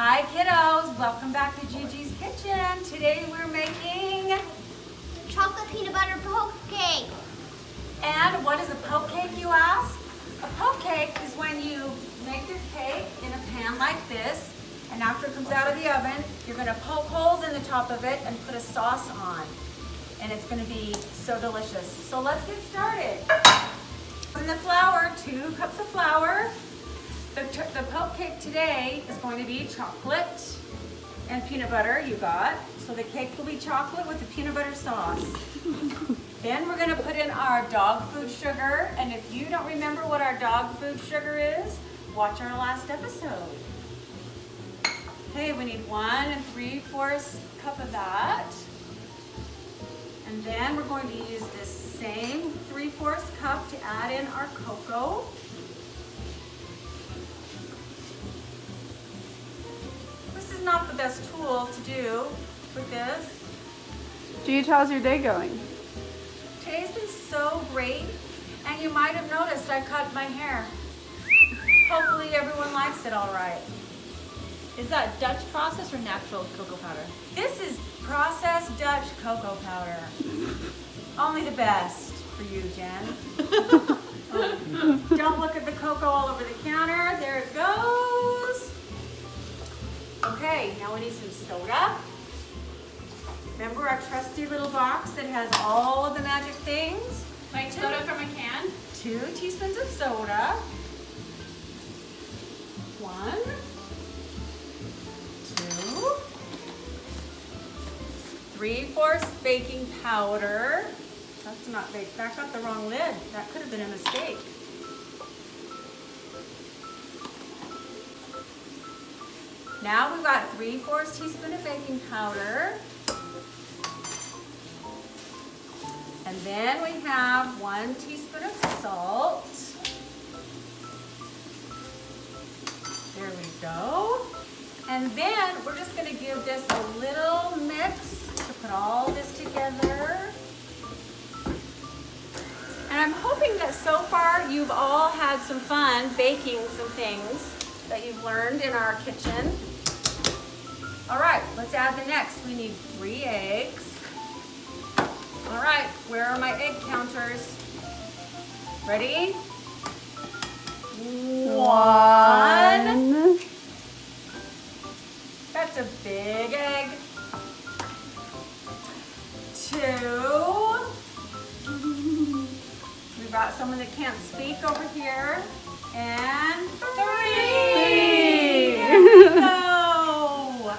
Hi kiddos, welcome back to Gigi's Kitchen. Today we're making chocolate peanut butter poke cake. And what is a poke cake, you ask? A poke cake is when you make your cake in a pan like this, and after it comes out of the oven, you're going to poke holes in the top of it and put a sauce on. And it's going to be so delicious. So let's get started. In the flour, 2 cups of flour. The poke cake today is going to be chocolate and peanut butter, you got. So the cake will be chocolate with the peanut butter sauce. Then we're going to put in our dog food sugar. And if you don't remember what our dog food sugar is, watch our last episode. Okay, we need 1 3/4 cup of that. And then we're going to use this same 3/4 cup to add in our cocoa. This is not the best tool to do with this. Gigi, how's your day going? Today's been so great, and you might have noticed I cut my hair. Hopefully everyone likes it all right. Is that Dutch process or natural cocoa powder? This is processed Dutch cocoa powder. Only the best for you, Jen. Don't look at the cocoa all over the counter. There it goes. Okay, now we need some soda. Remember our trusty little box that has all of the magic things? Like soda from a can? 2 teaspoons of soda. 1, 2, 3/4 baking powder. That's not baked. That got the wrong lid. That could have been a mistake. Now we've got 3/4 teaspoon of baking powder. And then we have 1 teaspoon of salt. There we go. And then we're just going to give this a little mix to put all this together. And I'm hoping that so far you've all had some fun baking some things that you've learned in our kitchen. All right, let's add the next. We need 3 eggs. All right, where are my egg counters? Ready? 1. That's a big egg. 2. We've got someone that can't speak over here. And 3. There we go.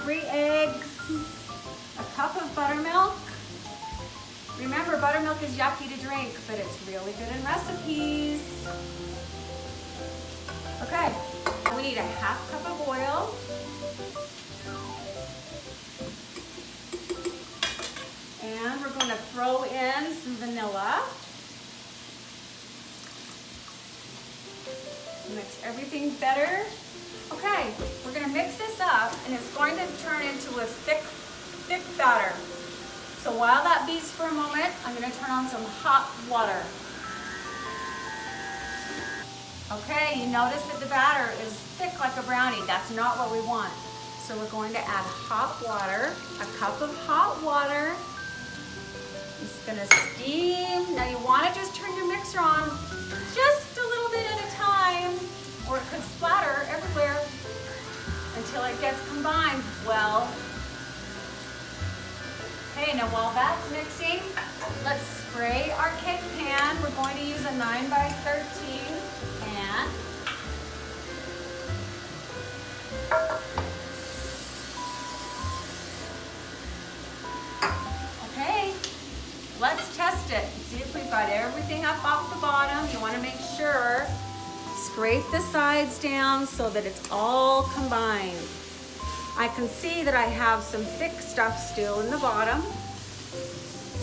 3 eggs. A cup of buttermilk. Remember, buttermilk is yucky to drink, but it's really good in recipes. Okay, we need a 1/2 cup of oil. And we're going to throw in some vanilla. Mix everything better. Okay, we're going to mix this up, and it's going to turn into a thick batter. So while that beats for a moment, I'm going to turn on some hot water. Okay, you notice that the batter is thick like a brownie. That's not what we want. So we're going to add hot water, a cup of hot water. It's going to steam. Now you want to just turn your mixer on just a little bit at a time, or it could splatter everywhere until it gets combined well. Okay, now while that's mixing, let's spray our cake pan. We're going to use a 9x13 pan. Okay, let's test it. See if we've got everything up off the bottom. You want to make sure. Scrape the sides down so that it's all combined. I can see that I have some thick stuff still in the bottom.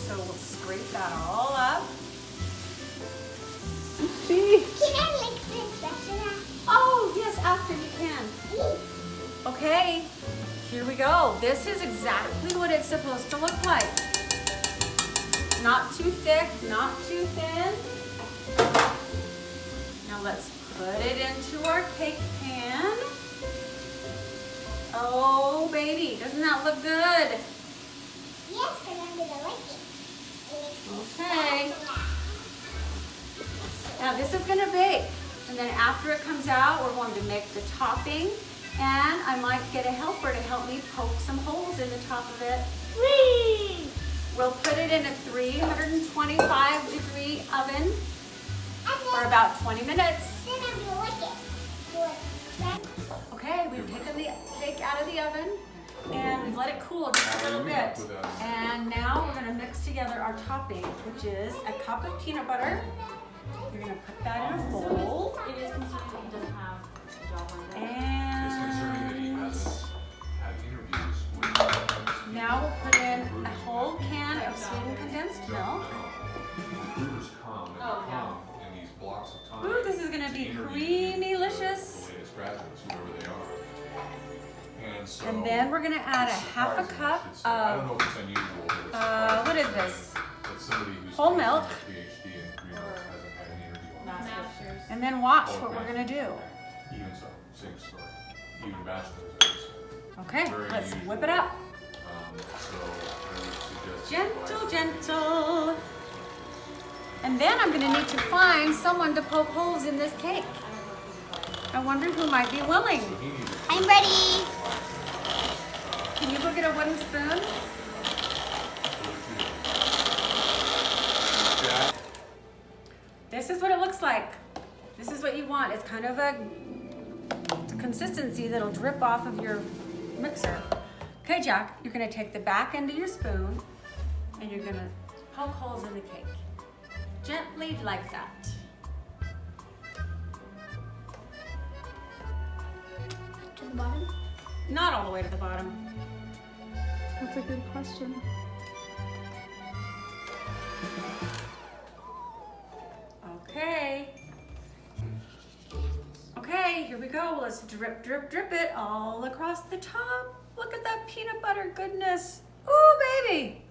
So we'll scrape that all up. Gee. Can I lick this better? Oh, yes, after you can. Okay, here we go. This is exactly what it's supposed to look like. Not too thick, not too thin. Now let's put it into our cake pan. Oh, baby, doesn't that look good? Yes, because I'm going to lick it. Okay. Now this is gonna bake. And then after it comes out, we're going to make the topping. And I might get a helper to help me poke some holes in the top of it. Whee! We'll put it in a 325-degree oven for about 20 minutes. Then I'm going to lick it. Okay, we've taken the cake out of the oven and we've let it cool just a little bit. And now we're gonna mix together our topping, which is a cup of peanut butter. You're gonna put that in a bowl. It is concerning that he doesn't have a job on that. It's concerning that he And hasn't had interviews with now we'll put in a whole can of sweetened condensed milk. recruiters come and Oh, come in these blocks of time. Ooh, this is gonna be creamy-licious. The latest graduates, whoever they are. And so And then we're gonna add a it's half a surprising, cup I should say. I don't know if it's unusual, but it's surprising what is that- this? that somebody who's Whole taken milk. a PhD in 3 months hasn't had an interview on that. Masters. And then watch what we're gonna do. Even so, same story. Even bachelor's degrees. Okay, Very let's unusual. whip it up. So I would suggest Gentle, gentle. And then I'm gonna need to find someone to poke holes in this cake. I wonder who might be willing. I'm ready. Can you go get a wooden spoon? This is what it looks like. This is what you want. It's kind of a consistency that'll drip off of your mixer. Okay, Jack, you're gonna take the back end of your spoon and you're gonna poke holes in the cake. Gently like that. To the bottom. Not all the way to the bottom. That's a good question. Okay. Okay, here we go. Let's drip, drip, drip it all across the top. Look at that peanut butter goodness. Ooh, baby.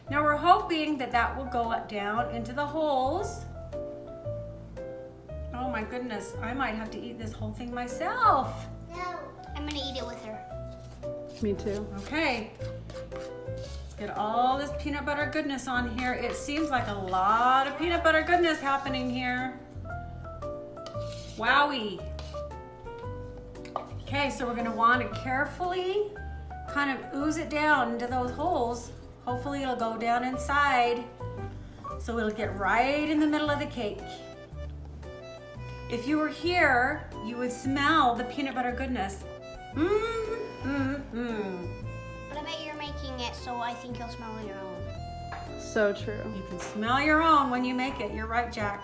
Now we're hoping that that will go down into the holes. Oh my goodness, I might have to eat this whole thing myself. No. I'm going to eat it with her. Me too. Okay. Let's get all this peanut butter goodness on here. It seems like a lot of peanut butter goodness happening here. Wowie. Okay, so we're gonna want to carefully kind of ooze it down into those holes. Hopefully it'll go down inside so it'll get right in the middle of the cake. If you were here, you would smell the peanut butter goodness. But I bet you're making it, so I think you'll smell on your own. So true. You can smell your own when you make it. You're right, Jack.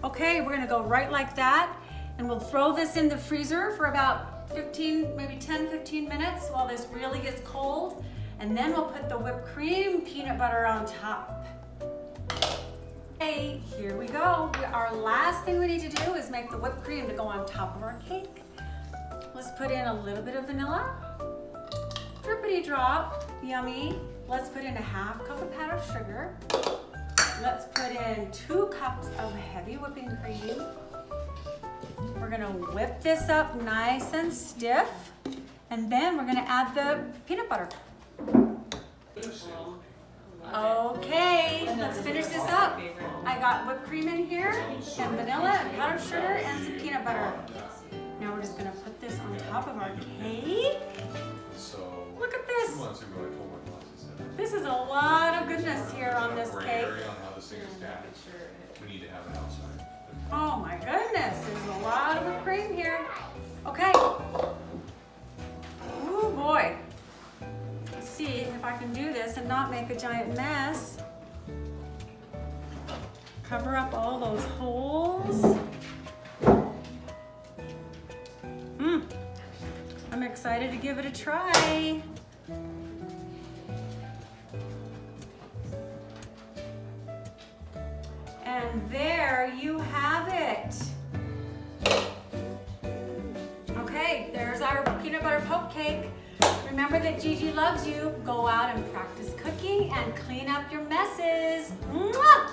Okay, we're gonna go right like that, and we'll throw this in the freezer for about 15, maybe 10, 15 minutes while this really gets cold, and then we'll put the whipped cream peanut butter on top. Okay, here we go. Our last thing we need to do is make the whipped cream to go on top of our cake. Let's put in a little bit of vanilla. Drippity drop, yummy. Let's put in a half cup of powdered sugar. Let's put in 2 cups of heavy whipping cream. We're gonna whip this up nice and stiff. And then we're gonna add the peanut butter. Okay, let's finish this up. I got whipped cream in here, and vanilla, and powdered sugar, and some peanut butter. Now we're just gonna put this on top of our cake. So Look at 2 this. months ago, I told my boss, I said, This is a lot of goodness here on this gray cake. area on how this thing is stacked. We need to have it outside. Oh my goodness, there's a lot of whipped cream here. Okay. Oh boy. Let's see if I can do this and not make a giant mess. Cover up all those holes. I'm excited to give it a try. And there you have it. Okay, there's our peanut butter poke cake. Remember that Gigi loves you. Go out and practice cooking and clean up your messes. Mwah!